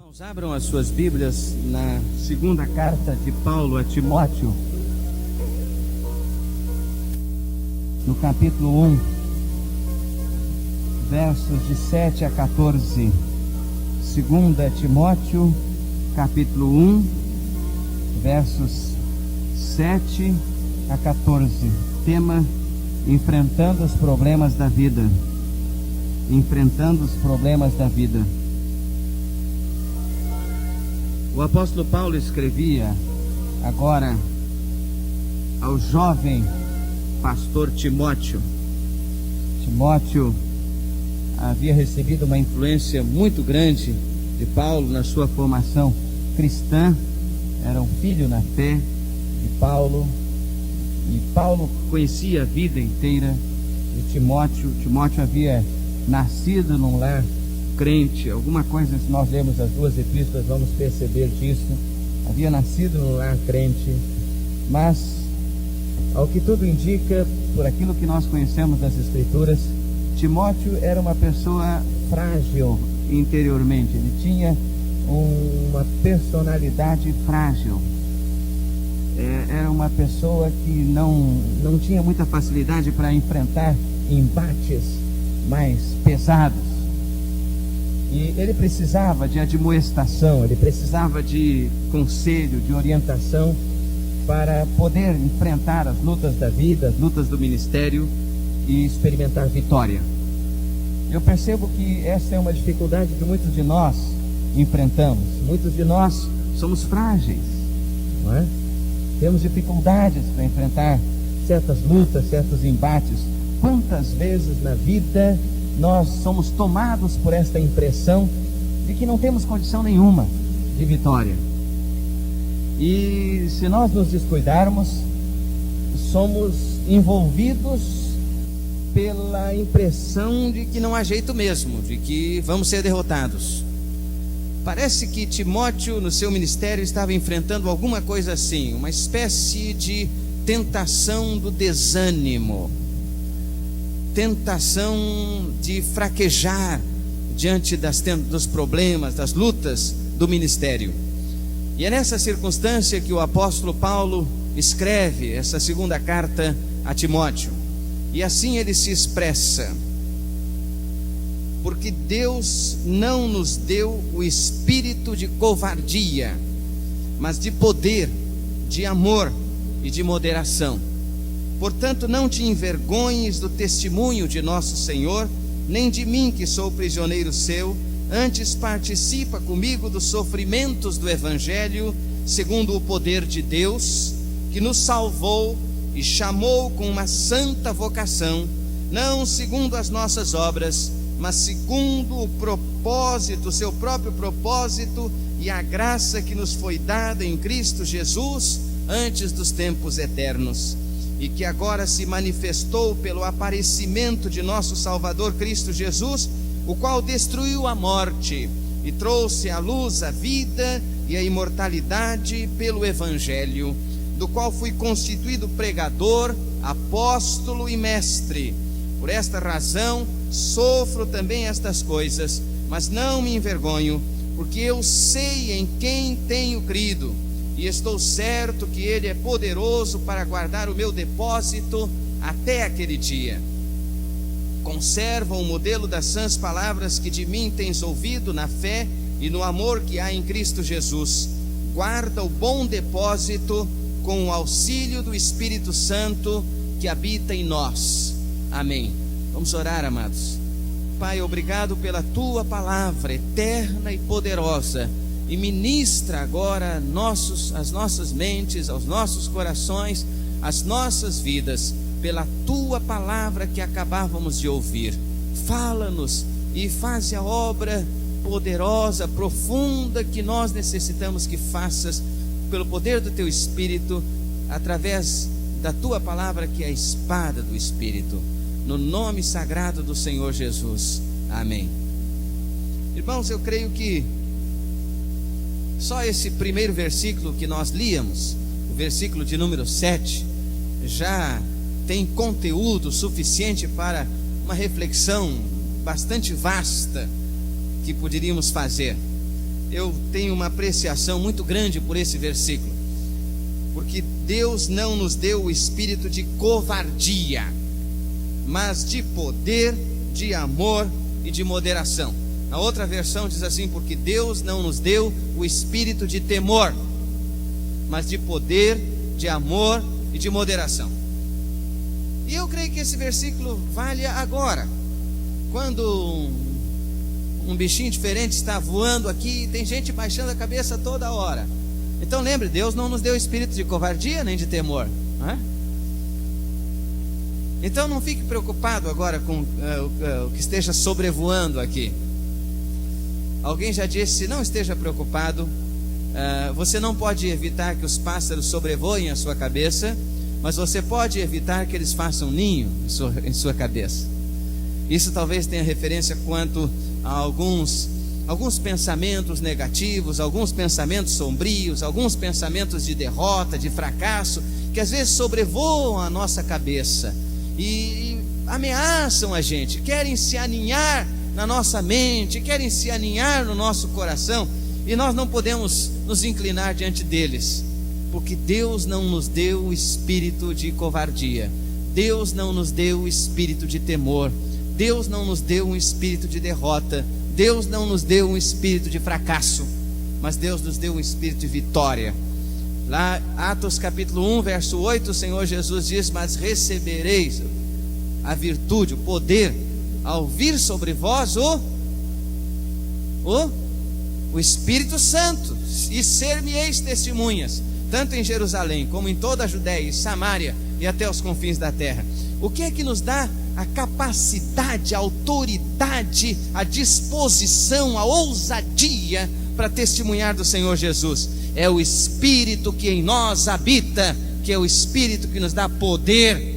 Irmãos, abram as suas Bíblias na segunda carta de Paulo a Timóteo, no capítulo 1, versos de 7 a 14. Segunda Timóteo, capítulo 1, versos 7 a 14. Tema: enfrentando os problemas da vida. Enfrentando os problemas da vida. O apóstolo Paulo escrevia agora ao jovem pastor Timóteo. Timóteo havia recebido uma influência muito grande de Paulo na sua formação cristã, era um filho na fé de Paulo, e Paulo conhecia a vida inteira de Timóteo. Timóteo havia nascido num lar crente. Alguma coisa, se nós lermos as duas epístolas, vamos perceber disso. Havia nascido num lar crente, mas, ao que tudo indica, por aquilo que nós conhecemos das Escrituras, Timóteo era uma pessoa frágil interiormente. Ele tinha uma personalidade frágil. Era uma pessoa que não tinha muita facilidade para enfrentar embates mais pesados. E ele precisava de admoestação, ele precisava de conselho, de orientação para poder enfrentar as lutas da vida, as lutas do ministério e experimentar vitória. Eu percebo que essa é uma dificuldade que muitos de nós enfrentamos. Muitos de nós somos frágeis, não é? Temos dificuldades para enfrentar certas lutas, certos embates. Quantas vezes na vida nós somos tomados por esta impressão de que não temos condição nenhuma de vitória. E se nós nos descuidarmos, somos envolvidos pela impressão de que não há jeito mesmo, de que vamos ser derrotados. Parece que Timóteo, no seu ministério, estava enfrentando alguma coisa assim, uma espécie de tentação do desânimo, tentação de fraquejar diante dos problemas, das lutas do ministério. E é nessa circunstância que o apóstolo Paulo escreve essa segunda carta a Timóteo. E assim ele se expressa: porque Deus não nos deu o espírito de covardia, mas de poder, de amor e de moderação. Portanto, não te envergonhes do testemunho de nosso Senhor, nem de mim, que sou prisioneiro seu. Antes participa comigo dos sofrimentos do Evangelho, segundo o poder de Deus, que nos salvou e chamou com uma santa vocação, não segundo as nossas obras, mas segundo o propósito, o seu próprio propósito e a graça que nos foi dada em Cristo Jesus antes dos tempos eternos, e que agora se manifestou pelo aparecimento de nosso Salvador Cristo Jesus, o qual destruiu a morte e trouxe à luz a vida e a imortalidade pelo Evangelho, do qual fui constituído pregador, apóstolo e mestre. Por esta razão sofro também estas coisas, mas não me envergonho, porque eu sei em quem tenho crido, e estou certo que Ele é poderoso para guardar o meu depósito até aquele dia. Conserva o modelo das sãs palavras que de mim tens ouvido na fé e no amor que há em Cristo Jesus. Guarda o bom depósito com o auxílio do Espírito Santo que habita em nós. Amém. Vamos orar, amados. Pai, obrigado pela Tua palavra eterna e poderosa, e ministra agora as nossas mentes, aos nossos corações, as nossas vidas, pela Tua palavra que acabávamos de ouvir. Fala-nos e faz a obra poderosa, profunda, que nós necessitamos que faças, pelo poder do Teu Espírito, através da Tua palavra, que é a espada do Espírito. No nome sagrado do Senhor Jesus. Amém. Irmãos, eu creio que só esse primeiro versículo que nós líamos, o versículo de número 7, já tem conteúdo suficiente para uma reflexão bastante vasta que poderíamos fazer. eu tenho uma apreciação muito grande por esse versículo, porque Deus não nos deu o espírito de covardia, mas de poder, de amor e de moderação. Na outra versão diz assim: porque Deus não nos deu o espírito de temor, mas de poder, de amor e de moderação. E eu creio que esse versículo vale agora, quando um bichinho diferente está voando aqui, tem gente baixando a cabeça toda hora. Então lembre, Deus não nos deu espírito de covardia nem de temor, não é? Então não fique preocupado agora com o que esteja sobrevoando aqui. Alguém já disse: não esteja preocupado. Você não pode evitar que os pássaros sobrevoem a sua cabeça, mas você pode evitar que eles façam ninho em sua cabeça. Isso talvez tenha referência quanto a alguns pensamentos negativos, alguns pensamentos sombrios, alguns pensamentos de derrota, de fracasso, que às vezes sobrevoam a nossa cabeça e ameaçam a gente, querem se aninhar na nossa mente, querem se aninhar no nosso coração, e nós não podemos nos inclinar diante deles, porque Deus não nos deu o espírito de covardia, Deus não nos deu o espírito de temor, Deus não nos deu um espírito de derrota, Deus não nos deu um espírito de fracasso, mas Deus nos deu um espírito de vitória. Lá, Atos capítulo 1, verso 8, o Senhor Jesus diz: mas recebereis a virtude, o poder, ao vir sobre vós o Espírito Santo, e ser-me-eis testemunhas, tanto em Jerusalém, como em toda a Judéia e Samária, e até os confins da terra. O que é que nos dá a capacidade, a autoridade, a disposição, a ousadia para testemunhar do Senhor Jesus? É o Espírito que em nós habita, que é o Espírito que nos dá poder.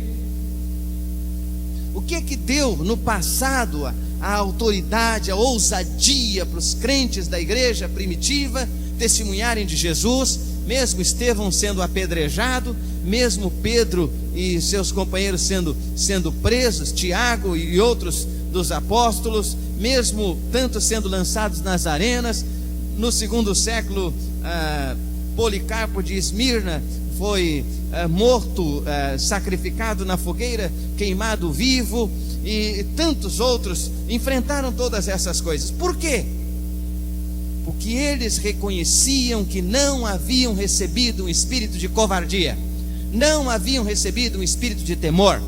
O que é que deu no passado a autoridade, a ousadia para os crentes da igreja primitiva testemunharem de Jesus, mesmo Estevão sendo apedrejado, mesmo Pedro e seus companheiros sendo presos, Tiago e outros dos apóstolos, mesmo tantos sendo lançados nas arenas? No segundo século, Policarpo de Esmirna foi morto, sacrificado na fogueira, queimado vivo, e tantos outros enfrentaram todas essas coisas. Por quê? Porque eles reconheciam que não haviam recebido um espírito de covardia, não haviam recebido um espírito de temor,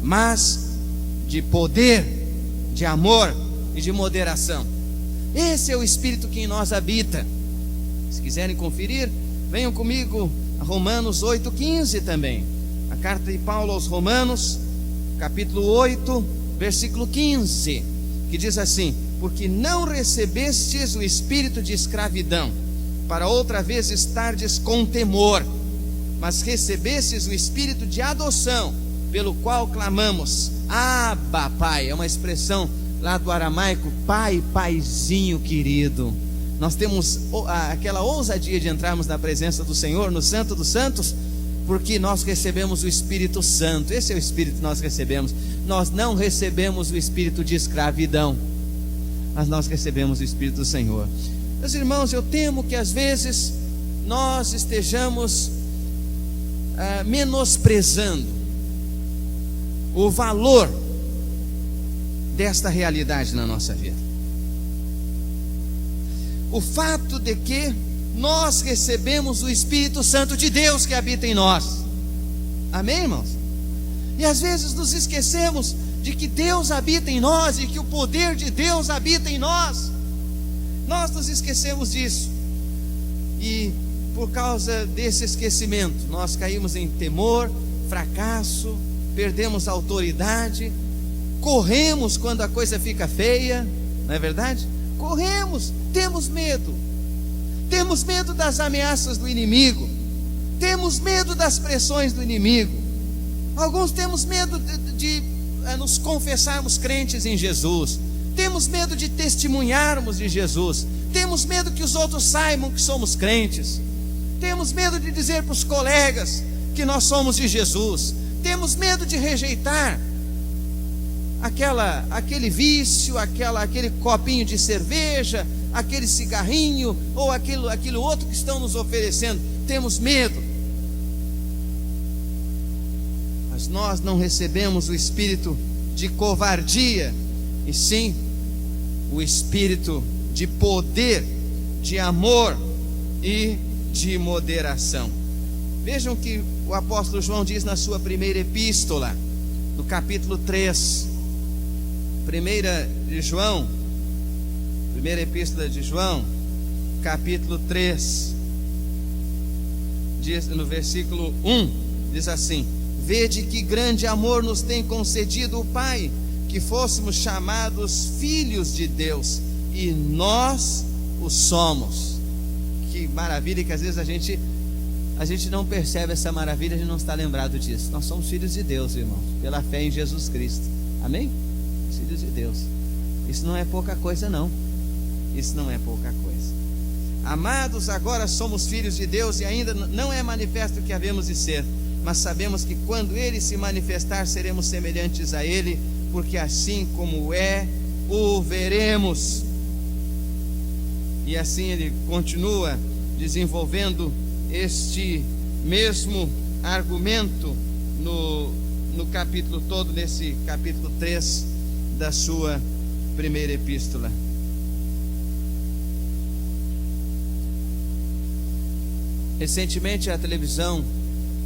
mas de poder, de amor e de moderação. Esse é o espírito que em nós habita. Se quiserem conferir, venham comigo a Romanos 8,15 também. A carta de Paulo aos Romanos, capítulo 8, versículo 15, que diz assim: porque não recebestes o espírito de escravidão, para outra vez estardes com temor, mas recebestes o espírito de adoção, pelo qual clamamos: Abba, Pai. É uma expressão lá do aramaico: Pai, Paizinho querido. Nós temos aquela ousadia de entrarmos na presença do Senhor, no Santo dos Santos, porque nós recebemos o Espírito Santo. Esse é o Espírito que nós recebemos. Nós não recebemos o espírito de escravidão, mas nós recebemos o Espírito do Senhor. Meus irmãos, eu temo que às vezes nós estejamos menosprezando o valor desta realidade na nossa vida. O fato de que nós recebemos o Espírito Santo de Deus que habita em nós. Amém, irmãos? E às vezes nos esquecemos de que Deus habita em nós e que o poder de Deus habita em nós. Nós nos esquecemos disso. E por causa desse esquecimento, nós caímos em temor, fracasso, perdemos a autoridade, corremos quando a coisa fica feia, não é verdade? Corremos, temos medo das ameaças do inimigo, temos medo das pressões do inimigo. Alguns temos medo de nos confessarmos crentes em Jesus, temos medo de testemunharmos de Jesus, temos medo que os outros saibam que somos crentes, temos medo de dizer para os colegas que nós somos de Jesus, temos medo de rejeitar aquele vício, aquele copinho de cerveja, aquele cigarrinho ou aquilo outro que estão nos oferecendo. Temos medo. Mas nós não recebemos o espírito de covardia, e sim o espírito de poder, de amor e de moderação. Vejam que o apóstolo João diz na sua primeira epístola, no capítulo 3, primeira epístola de João, capítulo 3, diz no versículo 1, diz assim: vede que grande amor nos tem concedido o Pai, que fôssemos chamados filhos de Deus, e nós o somos. Que maravilha, que às vezes a gente não percebe essa maravilha, a gente não está lembrado disso. Nós somos filhos de Deus, irmãos, pela fé em Jesus Cristo. Amém? Filhos de Deus. Isso não é pouca coisa, não. Isso não é pouca coisa. Amados, agora somos filhos de Deus, e ainda não é manifesto o que havemos de ser, mas sabemos que quando Ele se manifestar, seremos semelhantes a Ele, porque assim como é, o veremos. E assim ele continua desenvolvendo este mesmo argumento no capítulo todo, nesse capítulo 3 da sua primeira epístola. Recentemente a televisão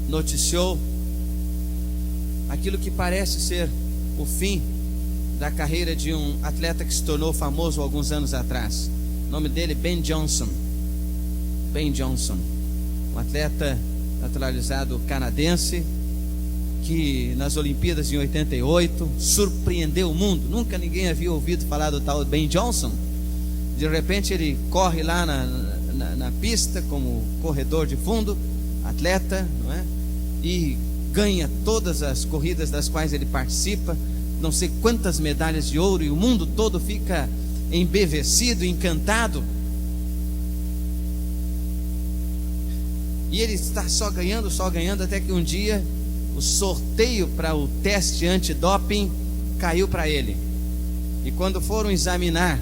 noticiou aquilo que parece ser o fim da carreira de um atleta que se tornou famoso alguns anos atrás. O nome dele é Ben Johnson. Ben Johnson, um atleta naturalizado canadense, que nas Olimpíadas em 88 surpreendeu o mundo. Nunca ninguém havia ouvido falar do tal Ben Johnson. De repente ele corre lá na pista como corredor de fundo, atleta, não é? E ganha todas as corridas das quais ele participa, não sei quantas medalhas de ouro, e o mundo todo fica embevecido, encantado. E ele está só ganhando, até que um dia o sorteio para o teste antidoping caiu para ele. E quando foram examinar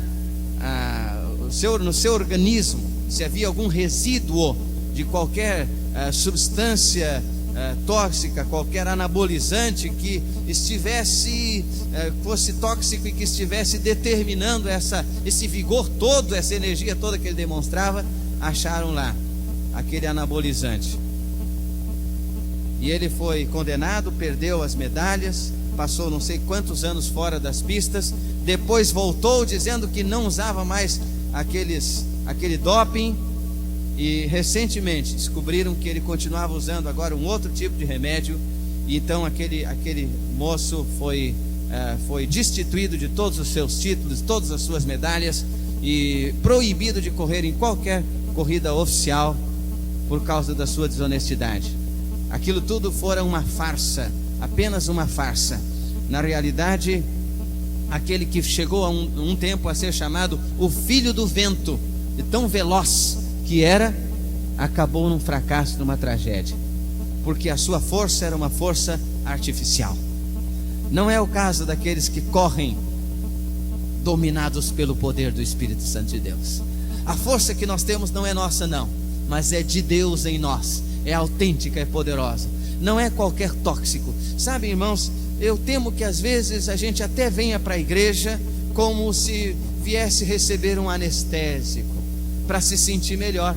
no seu organismo se havia algum resíduo de qualquer substância tóxica, qualquer anabolizante que fosse tóxico e que estivesse determinando esse vigor todo, essa energia toda que ele demonstrava, acharam lá aquele anabolizante. E ele foi condenado, perdeu as medalhas, passou não sei quantos anos fora das pistas, depois voltou dizendo que não usava mais aquele doping. E recentemente descobriram que ele continuava usando agora um outro tipo de remédio. E então aquele moço foi destituído de todos os seus títulos, todas as suas medalhas, e proibido de correr em qualquer corrida oficial por causa da sua desonestidade. Aquilo tudo fora uma farsa, apenas uma farsa. Na realidade, aquele que chegou a um tempo a ser chamado o filho do vento, de tão veloz que era, acabou num fracasso, numa tragédia, porque a sua força era uma força artificial. Não é o caso daqueles que correm dominados pelo poder do Espírito Santo de Deus. A força que nós temos não é nossa, não, mas é de Deus em nós, é autêntica, é poderosa, não é qualquer tóxico. Sabe, irmãos, eu temo que às vezes a gente até venha para a igreja como se viesse receber um anestésico para se sentir melhor,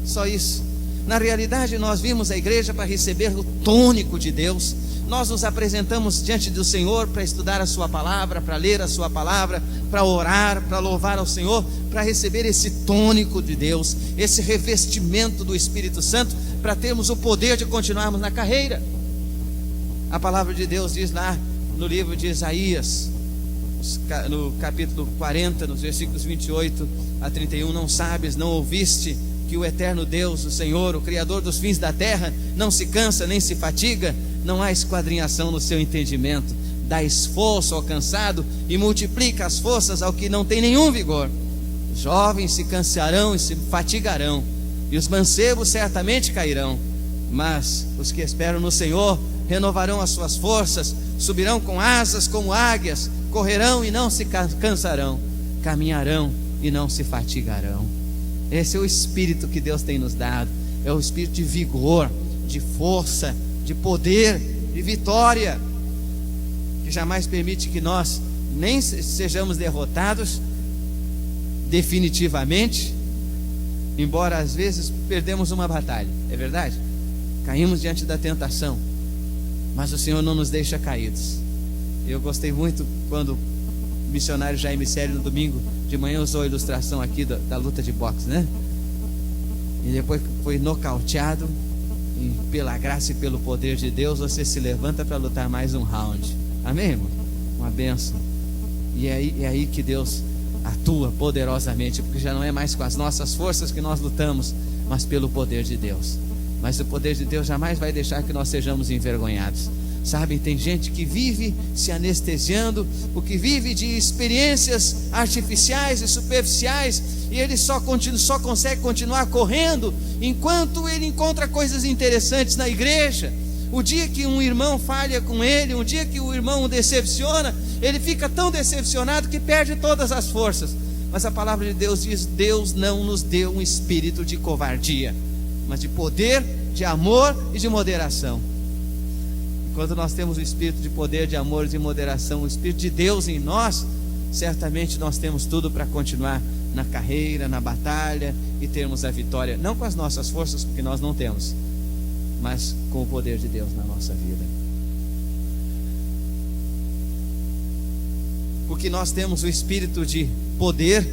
só isso. Na realidade, nós vimos a igreja para receber o tônico de Deus. Nós nos apresentamos diante do Senhor para estudar a sua palavra, para ler a sua palavra, para orar, para louvar ao Senhor, para receber esse tônico de Deus, esse revestimento do Espírito Santo, para termos o poder de continuarmos na carreira. A palavra de Deus diz lá no livro de Isaías, no capítulo 40, nos versículos 28 a 31, não sabes, não ouviste que o eterno Deus, o Senhor, o Criador dos fins da terra, não se cansa nem se fatiga, não há esquadrinhação no seu entendimento, dá esforço ao cansado e multiplica as forças ao que não tem nenhum vigor. Os jovens se cansarão e se fatigarão, e os mancebos certamente cairão, mas os que esperam no Senhor renovarão as suas forças, subirão com asas como águias, correrão e não se cansarão, caminharão e não se fatigarão. Esse é o espírito que Deus tem nos dado. É o espírito de vigor, de força, de poder, de vitória, que jamais permite que nós nem sejamos derrotados definitivamente, embora às vezes perdemos uma batalha, é verdade? Caímos diante da tentação, mas o Senhor não nos deixa caídos. Eu gostei muito quando o missionário Jaime Sério no domingo de manhã usou a ilustração aqui da luta de boxe, né? E depois foi nocauteado, e pela graça e pelo poder de Deus você se levanta para lutar mais um round. Amém, irmão? Uma bênção. E é aí que Deus atua poderosamente, porque já não é mais com as nossas forças que nós lutamos, mas pelo poder de Deus. Mas o poder de Deus jamais vai deixar que nós sejamos envergonhados. Sabe, tem gente que vive se anestesiando, porque vive de experiências artificiais e superficiais, e ele só consegue continuar correndo enquanto ele encontra coisas interessantes na igreja. O dia que um irmão falha com ele, um dia que o irmão o decepciona, ele fica tão decepcionado que perde todas as forças. Mas a palavra de Deus diz: Deus não nos deu um espírito de covardia, mas de poder, de amor e de moderação. Quando nós temos o espírito de poder, de amor e de moderação, o espírito de Deus em nós, certamente nós temos tudo para continuar na carreira, na batalha e termos a vitória, não com as nossas forças, porque nós não temos, mas com o poder de Deus na nossa vida. Porque nós temos o espírito de poder,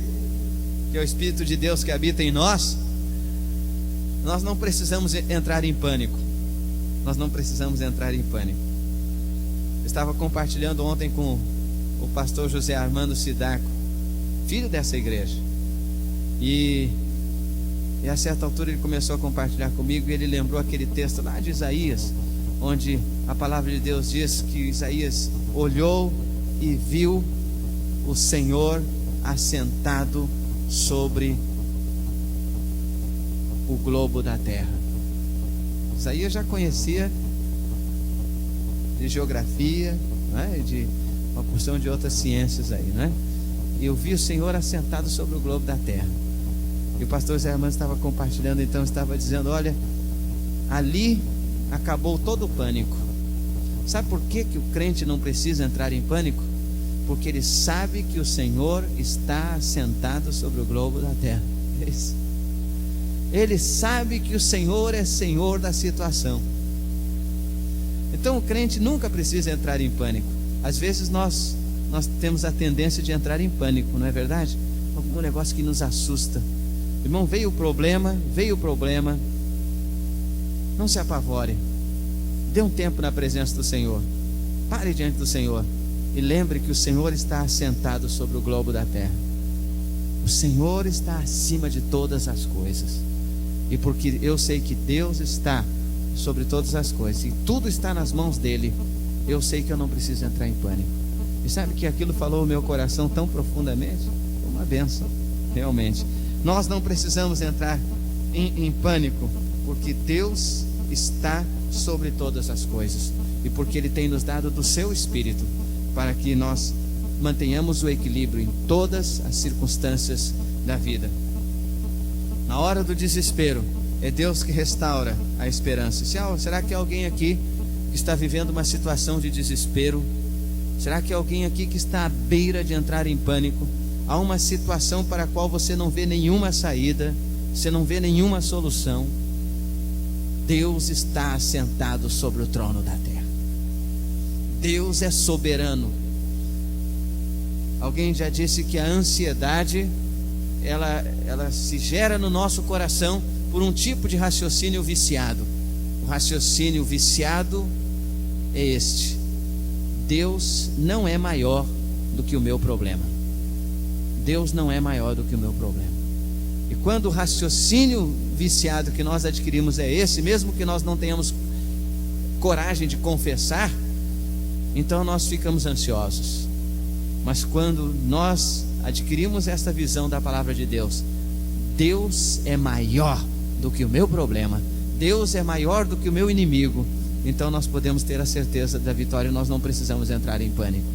que é o espírito de Deus que habita em nós, nós não precisamos entrar em pânico. Nós não precisamos entrar em pânico. Eu estava compartilhando ontem com o pastor José Armando Sidaco, filho dessa igreja, e a certa altura ele começou a compartilhar comigo, e ele lembrou aquele texto lá de Isaías, onde a palavra de Deus diz que Isaías olhou e viu o Senhor assentado sobre o globo da terra. Isaías já conhecia de geografia, né, de uma porção de outras ciências aí, né? E eu vi o Senhor assentado sobre o globo da terra. E o pastor Zé Armando estava compartilhando, então estava dizendo: olha, ali acabou todo o pânico. Sabe por que o crente não precisa entrar em pânico? Porque ele sabe que o Senhor está assentado sobre o globo da terra. É isso. Ele sabe que o Senhor é Senhor da situação. Então o crente nunca precisa entrar em pânico. Às vezes nós temos a tendência de entrar em pânico, não é verdade? Algum negócio que nos assusta. Irmão, veio o problema. Não se apavore. Dê um tempo na presença do Senhor. Pare diante do Senhor e lembre que o Senhor está assentado sobre o globo da terra. O Senhor está acima de todas as coisas. E porque eu sei que Deus está sobre todas as coisas e tudo está nas mãos dele, eu sei que eu não preciso entrar em pânico. E sabe que aquilo falou o meu coração tão profundamente? Foi uma bênção, realmente. Nós não precisamos entrar em pânico, porque Deus está sobre todas as coisas, e porque Ele tem nos dado do seu Espírito, para que nós mantenhamos o equilíbrio em todas as circunstâncias da vida. Na hora do desespero, é Deus que restaura a esperança. Será que há alguém aqui que está vivendo uma situação de desespero? Será que há alguém aqui que está à beira de entrar em pânico? Há uma situação para a qual você não vê nenhuma saída, você não vê nenhuma solução. Deus está assentado sobre o trono da terra. Deus é soberano. Alguém já disse que a ansiedade ela se gera no nosso coração por um tipo de raciocínio viciado. O raciocínio viciado é este: Deus não é maior do que o meu problema. Deus não é maior do que o meu problema. E quando o raciocínio viciado que nós adquirimos é esse, mesmo que nós não tenhamos coragem de confessar, então nós ficamos ansiosos. Mas quando nós adquirimos esta visão da palavra de Deus, Deus é maior do que o meu problema, Deus é maior do que o meu inimigo, então nós podemos ter a certeza da vitória, nós não precisamos entrar em pânico.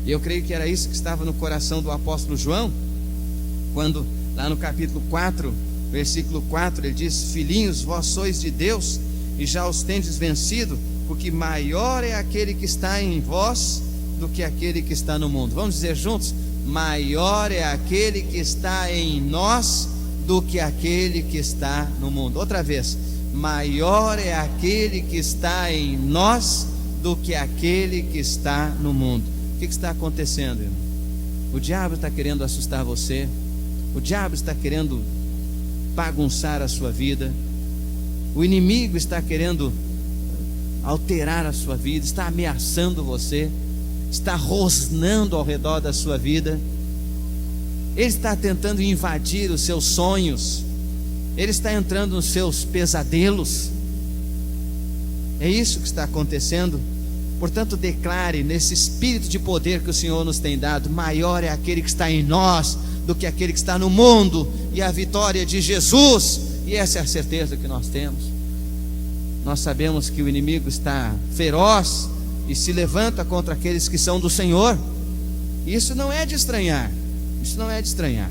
E eu creio que era isso que estava no coração do apóstolo João, Quando lá no capítulo 4, versículo 4, ele diz: filhinhos, vós sois de Deus e já os tendes vencido, porque maior é aquele que está em vós do que aquele que está no mundo. Vamos dizer juntos: maior é aquele que está em nós do que aquele que está no mundo. Outra vez: maior é aquele que está em nós do que aquele que está no mundo. O que está acontecendo, irmão? O diabo está querendo assustar você, o diabo está querendo bagunçar a sua vida, o inimigo está querendo alterar a sua vida, está ameaçando você, está rosnando ao redor da sua vida, ele está tentando invadir os seus sonhos, ele está entrando nos seus pesadelos. É isso que está acontecendo. Portanto, declare nesse espírito de poder que o Senhor nos tem dado: maior é aquele que está em nós do que aquele que está no mundo, e a vitória de Jesus. E essa é a certeza que nós temos. Nós sabemos que o inimigo está feroz e se levanta contra aqueles que são do Senhor. Isso não é de estranhar, isso não é de estranhar,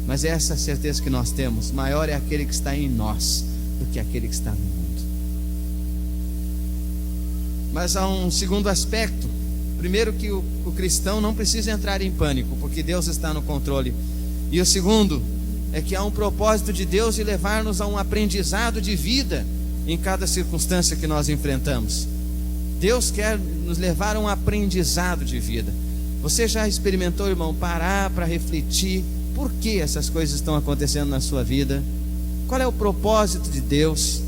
mas é essa certeza que nós temos: maior é aquele que está em nós do que aquele que está no mundo. Mas há um segundo aspecto. Primeiro, que o cristão não precisa entrar em pânico, porque Deus está no controle. E o segundo é que há um propósito de Deus de levar-nos a um aprendizado de vida em cada circunstância que nós enfrentamos. Deus quer nos levar a um aprendizado de vida. Você já experimentou, irmão, parar para refletir por que essas coisas estão acontecendo na sua vida? Qual é o propósito de Deus?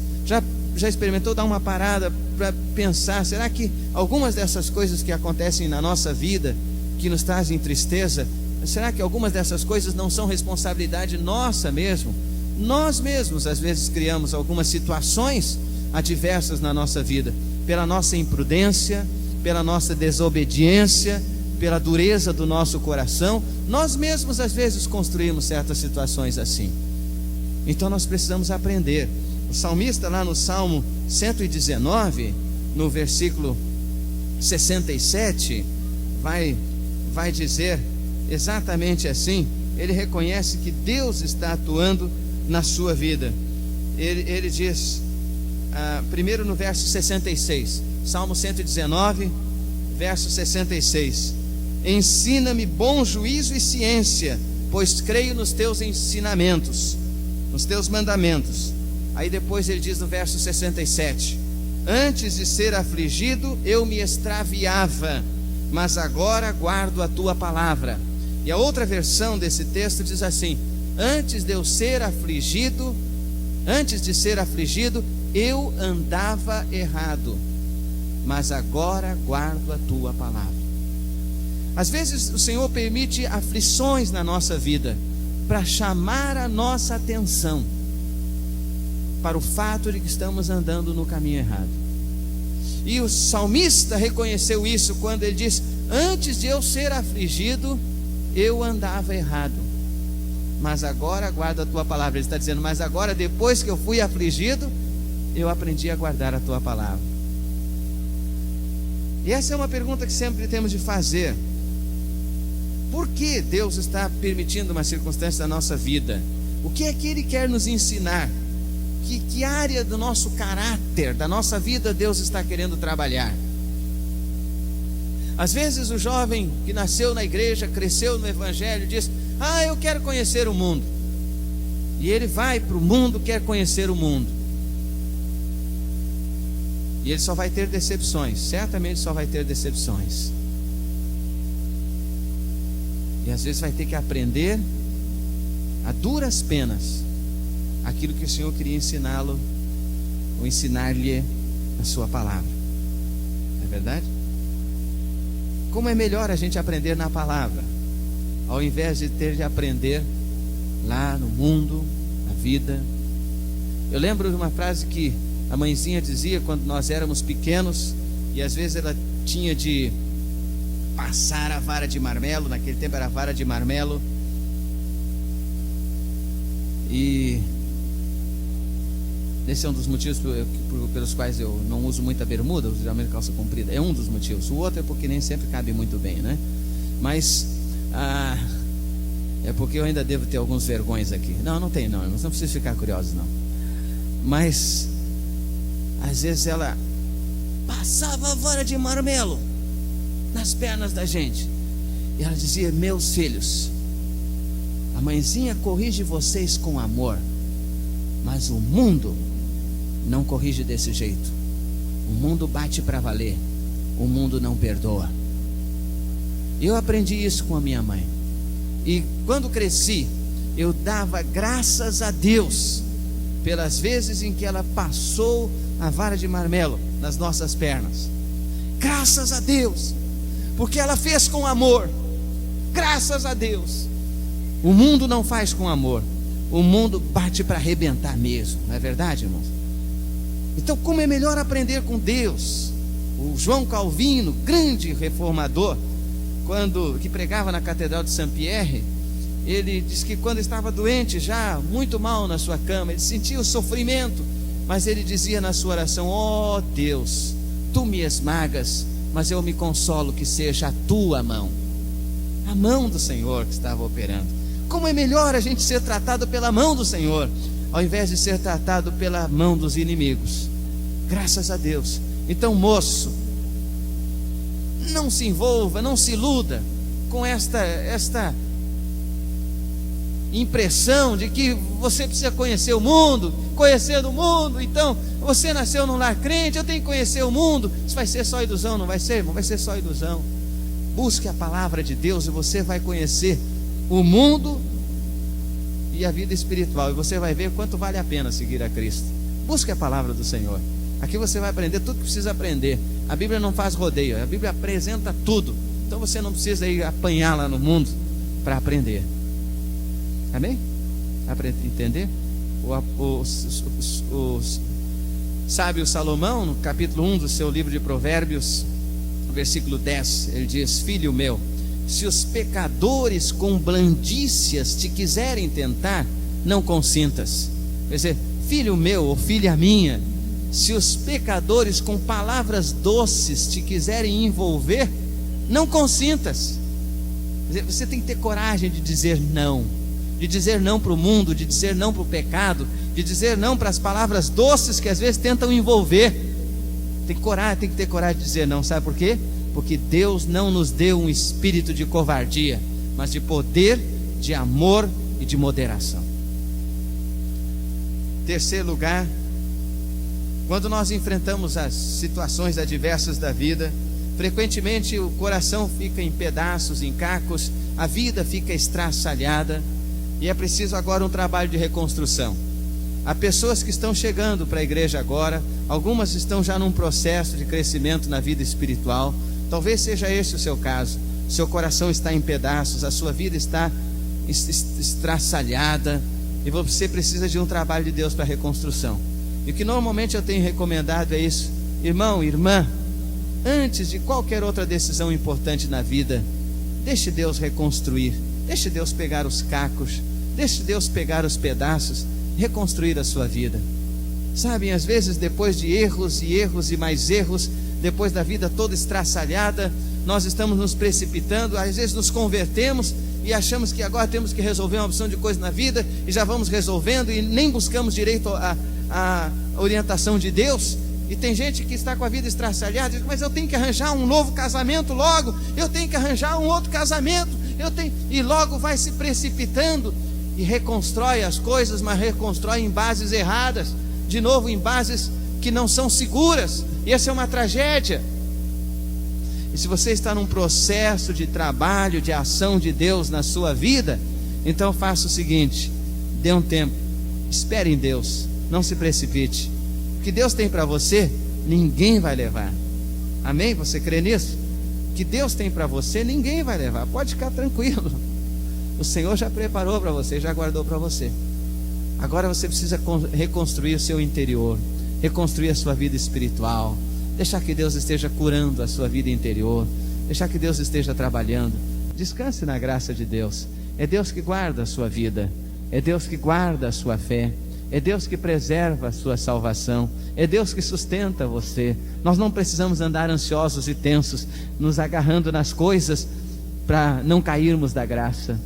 Já experimentou dar uma parada para pensar: será que algumas dessas coisas que acontecem na nossa vida, que nos trazem tristeza, será que algumas dessas coisas não são responsabilidade nossa mesmo? Nós mesmos às vezes criamos algumas situações adversas na nossa vida, pela nossa imprudência, pela nossa desobediência, pela dureza do nosso coração. Nós mesmos às vezes construímos certas situações assim. Então nós precisamos aprender. O salmista, lá no Salmo 119, no versículo 67, vai dizer exatamente assim. Ele reconhece que Deus está atuando na sua vida. Ele diz, primeiro no verso 66, Salmo 119, verso 66: ensina-me bom juízo e ciência, pois creio nos teus ensinamentos, nos teus mandamentos. Aí depois ele diz no verso 67: antes de ser afligido eu me extraviava, mas agora guardo a tua palavra. E a outra versão desse texto diz assim: antes de ser afligido eu andava errado, mas agora guardo a tua palavra. Às vezes o Senhor permite aflições na nossa vida para chamar a nossa atenção para o fato de que estamos andando no caminho errado. E o salmista reconheceu isso quando ele diz: antes de eu ser afligido eu andava errado, mas agora guardo a tua palavra. Ele está dizendo: mas agora, depois que eu fui afligido, eu aprendi a guardar a tua palavra. E essa é uma pergunta que sempre temos de fazer: por que Deus está permitindo uma circunstância na nossa vida? O que é que Ele quer nos ensinar? Que área do nosso caráter, da nossa vida, Deus está querendo trabalhar? Às vezes o jovem que nasceu na igreja, cresceu no evangelho, diz: eu quero conhecer o mundo. E ele vai para o mundo, quer conhecer o mundo. E ele só vai ter decepções, certamente só vai ter decepções. E às vezes vai ter que aprender a duras penas aquilo que o Senhor queria ensiná-lo, ou ensinar-lhe a sua palavra. Não é verdade? Como é melhor a gente aprender na palavra, ao invés de ter de aprender lá no mundo, na vida. Eu lembro de uma frase que a mãezinha dizia quando nós éramos pequenos, e às vezes ela tinha de passar a vara de marmelo. Naquele tempo era a vara de marmelo. E esse é um dos motivos pelos quais eu não uso muita bermuda, eu uso geralmente calça comprida. É um dos motivos. O outro é porque nem sempre cabe muito bem, né? Mas É porque eu ainda devo ter alguns vergões aqui. Não tem não, irmãos, não precisa ficar curiosos não. Mas às vezes ela passava a vara de marmelo nas pernas da gente, e ela dizia: meus filhos, a mãezinha corrige vocês com amor, mas o mundo não corrige desse jeito. O mundo bate para valer, o mundo não perdoa. Eu aprendi isso com a minha mãe, e quando cresci, eu dava graças a Deus pelas vezes em que ela passou a vara de marmelo nas nossas pernas. Graças a Deus, porque ela fez com amor. Graças a Deus. O mundo não faz com amor, o mundo bate para arrebentar mesmo, não é verdade, irmãos? Então, como é melhor aprender com Deus? O João Calvino, grande reformador, que pregava na Catedral de Saint-Pierre, ele disse que quando estava doente, já muito mal na sua cama, ele sentia o sofrimento, mas ele dizia na sua oração: ó Deus, tu me esmagas, mas eu me consolo que seja a tua mão, a mão do Senhor que estava operando. Como é melhor a gente ser tratado pela mão do Senhor, ao invés de ser tratado pela mão dos inimigos. Graças a Deus. Então, moço, não se envolva, não se iluda com esta impressão de que você precisa conhecer o mundo, conhecer do mundo. Então, você nasceu num lar crente, eu tenho que conhecer o mundo. Isso vai ser só ilusão, não vai ser, irmão? Vai ser só ilusão. Busque a palavra de Deus e você vai conhecer o mundo e a vida espiritual, e você vai ver quanto vale a pena seguir a Cristo. Busque a palavra do Senhor. Aqui você vai aprender tudo que precisa aprender. A Bíblia não faz rodeio, a Bíblia apresenta tudo. Então você não precisa ir apanhar lá no mundo para aprender. Amém? Entender? O sábio Salomão, no capítulo 1 do seu livro de Provérbios, versículo 10, ele diz: filho meu, se os pecadores com blandícias te quiserem tentar, não consintas. Quer dizer, filho meu ou filha minha, se os pecadores com palavras doces te quiserem envolver, não consintas. Quer dizer, você tem que ter coragem de dizer não. De dizer não para o mundo, de dizer não para o pecado, de dizer não para as palavras doces que às vezes tentam envolver. Tem que ter coragem de dizer não. Sabe por quê? Porque Deus não nos deu um espírito de covardia, mas de poder, de amor e de moderação. Terceiro lugar, quando nós enfrentamos as situações adversas da vida, frequentemente o coração fica em pedaços, em cacos, a vida fica estraçalhada, e é preciso agora um trabalho de reconstrução. Há pessoas que estão chegando para a igreja agora, algumas estão já num processo de crescimento na vida espiritual. Talvez seja esse o seu caso. Seu coração está em pedaços, a sua vida está estraçalhada, e você precisa de um trabalho de Deus para a reconstrução. E o que normalmente eu tenho recomendado é isso: irmão, irmã, antes de qualquer outra decisão importante na vida, deixe Deus reconstruir, deixe Deus pegar os cacos, deixe Deus pegar os pedaços, reconstruir a sua vida. Sabem, às vezes depois de erros e erros e mais erros, depois da vida toda estraçalhada, nós estamos nos precipitando, às vezes nos convertemos e achamos que agora temos que resolver uma opção de coisa na vida, e já vamos resolvendo e nem buscamos direito a orientação de Deus. E tem gente que está com a vida estraçalhada, diz: mas eu tenho que arranjar um novo casamento logo, eu tenho que arranjar um outro casamento, e logo vai se precipitando e reconstrói as coisas, mas reconstrói em bases erradas, de novo em bases que não são seguras, e essa é uma tragédia. E se você está num processo de trabalho, de ação de Deus na sua vida, então faça o seguinte: dê um tempo, espere em Deus, não se precipite. O que Deus tem para você, ninguém vai levar. Amém? Você crê nisso? O que Deus tem para você, ninguém vai levar. Pode ficar tranquilo. O Senhor já preparou para você, já guardou para você. Agora você precisa reconstruir o seu interior, reconstruir a sua vida espiritual, deixar que Deus esteja curando a sua vida interior, deixar que Deus esteja trabalhando. Descanse na graça de Deus. É Deus que guarda a sua vida, é Deus que guarda a sua fé, é Deus que preserva a sua salvação, é Deus que sustenta você. Nós não precisamos andar ansiosos e tensos, nos agarrando nas coisas para não cairmos da graça.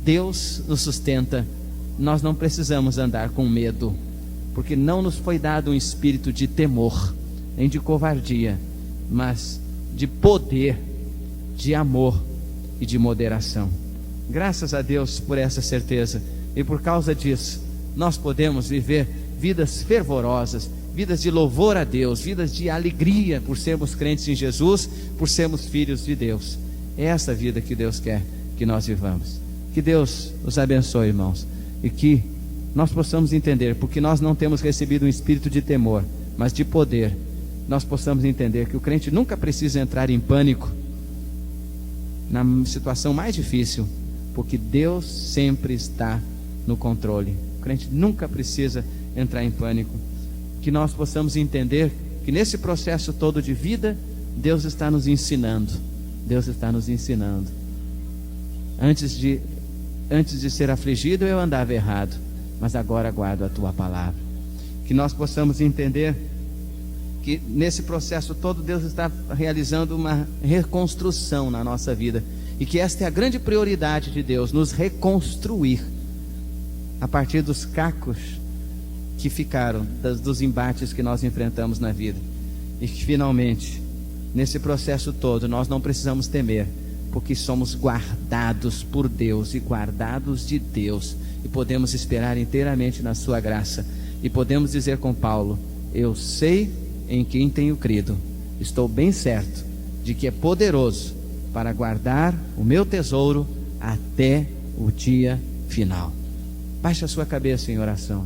Deus nos sustenta, nós não precisamos andar com medo, porque não nos foi dado um espírito de temor, nem de covardia, mas de poder, de amor e de moderação. Graças a Deus por essa certeza, e por causa disso nós podemos viver vidas fervorosas, vidas de louvor a Deus, vidas de alegria por sermos crentes em Jesus, por sermos filhos de Deus. É essa vida que Deus quer que nós vivamos. Que Deus os abençoe, irmãos, e que nós possamos entender, porque nós não temos recebido um espírito de temor, mas de poder, nós possamos entender que o crente nunca precisa entrar em pânico na situação mais difícil, porque Deus sempre está no controle. O crente nunca precisa entrar em pânico. Que nós possamos entender que nesse processo todo de vida, Deus está nos ensinando. Deus está nos ensinando. Antes de ser afligido, eu andava errado, mas agora guardo a tua palavra. Que nós possamos entender que nesse processo todo Deus está realizando uma reconstrução na nossa vida, e que esta é a grande prioridade de Deus, nos reconstruir a partir dos cacos que ficaram, dos embates que nós enfrentamos na vida, e que finalmente nesse processo todo nós não precisamos temer, porque somos guardados por Deus e guardados de Deus, e podemos esperar inteiramente na sua graça, e podemos dizer com Paulo: eu sei em quem tenho crido, estou bem certo de que é poderoso para guardar o meu tesouro até o dia final. Baixe a sua cabeça em oração.